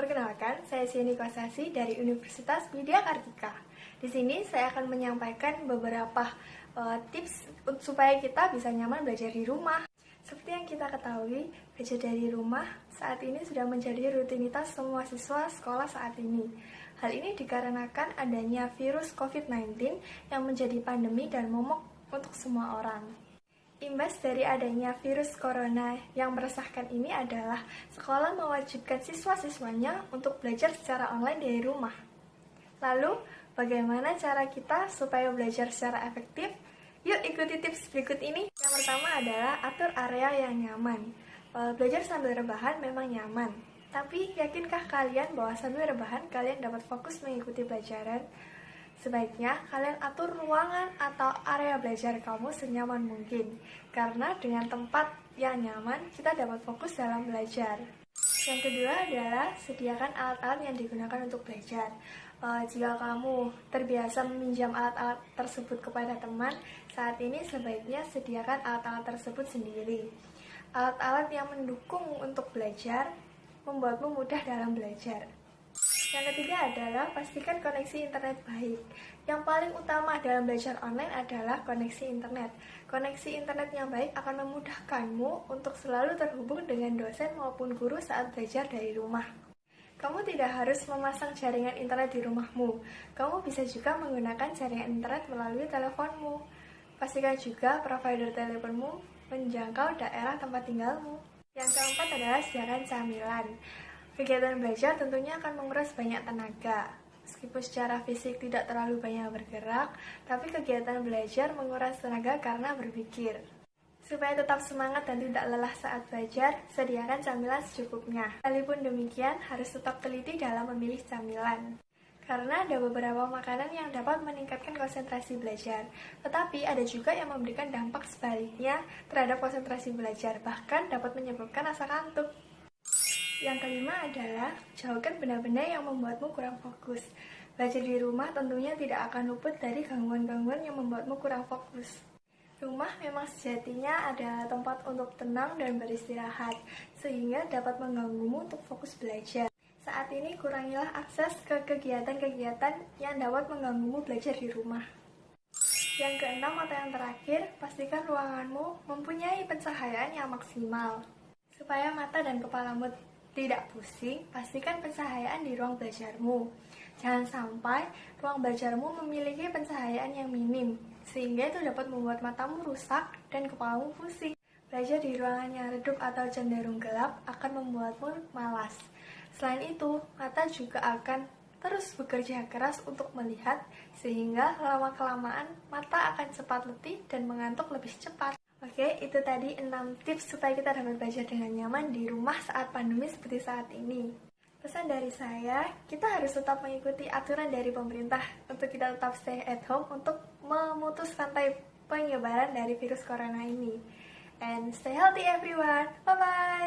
Perkenalkan, saya Sieni Kosasi dari Universitas Widya Kartika. Di sini saya akan menyampaikan beberapa tips supaya kita bisa nyaman belajar di rumah. Seperti yang kita ketahui, belajar dari rumah saat ini sudah menjadi rutinitas semua siswa sekolah saat ini. Hal ini dikarenakan adanya virus COVID-19 yang menjadi pandemi dan momok untuk semua orang. Imbas dari adanya virus corona yang meresahkan ini adalah sekolah mewajibkan siswa-siswanya untuk belajar secara online dari rumah. Lalu, bagaimana cara kita supaya belajar secara efektif? Yuk ikuti tips berikut ini. Yang pertama adalah atur area yang nyaman. Belajar sambil rebahan memang nyaman. Tapi yakinkah kalian bahwa sambil rebahan kalian dapat fokus mengikuti pelajaran? Sebaiknya kalian atur ruangan atau area belajar kamu senyaman mungkin, karena dengan tempat yang nyaman kita dapat fokus dalam belajar. Yang kedua adalah sediakan alat-alat yang digunakan untuk belajar. Jika kamu terbiasa meminjam alat-alat tersebut kepada teman, saat ini sebaiknya sediakan alat-alat tersebut sendiri. Alat-alat yang mendukung untuk belajar membuatmu mudah dalam belajar. Yang ketiga adalah pastikan koneksi internet baik. Yang paling utama dalam belajar online adalah koneksi internet. Koneksi internet yang baik akan memudahkanmu untuk selalu terhubung dengan dosen maupun guru saat belajar dari rumah. Kamu tidak harus memasang jaringan internet di rumahmu. Kamu bisa juga menggunakan jaringan internet melalui teleponmu. Pastikan juga provider teleponmu menjangkau daerah tempat tinggalmu. Yang keempat adalah sediakan camilan. Kegiatan belajar tentunya akan menguras banyak tenaga. Meskipun secara fisik tidak terlalu banyak bergerak, tapi kegiatan belajar menguras tenaga karena berpikir. Supaya tetap semangat dan tidak lelah saat belajar, sediakan camilan secukupnya. Sekalipun demikian, harus tetap teliti dalam memilih camilan. Karena ada beberapa makanan yang dapat meningkatkan konsentrasi belajar, tetapi ada juga yang memberikan dampak sebaliknya terhadap konsentrasi belajar, bahkan dapat menyebabkan rasa kantuk. Yang kelima adalah jauhkan benda-benda yang membuatmu kurang fokus. Belajar di rumah tentunya tidak akan luput dari gangguan-gangguan yang membuatmu kurang fokus. Rumah memang sejatinya adalah tempat untuk tenang dan beristirahat, sehingga dapat mengganggumu untuk fokus belajar. Saat ini kurangilah akses ke kegiatan-kegiatan yang dapat mengganggumu belajar di rumah. Yang keenam atau yang terakhir, pastikan ruanganmu mempunyai pencahayaan yang maksimal. Supaya mata dan kepalamu tidak pusing, pastikan pencahayaan di ruang belajarmu. Jangan sampai ruang belajarmu memiliki pencahayaan yang minim, sehingga itu dapat membuat matamu rusak dan kepalamu pusing. Belajar di ruangan yang redup atau cenderung gelap akan membuatmu malas. Selain itu, mata juga akan terus bekerja keras untuk melihat, sehingga lama-kelamaan mata akan cepat letih dan mengantuk lebih cepat. Oke, itu tadi 6 tips supaya kita dapat belajar dengan nyaman di rumah saat pandemi seperti saat ini. Pesan dari saya, kita harus tetap mengikuti aturan dari pemerintah untuk kita tetap stay at home untuk memutus rantai penyebaran dari virus corona ini. And stay healthy everyone. Bye-bye!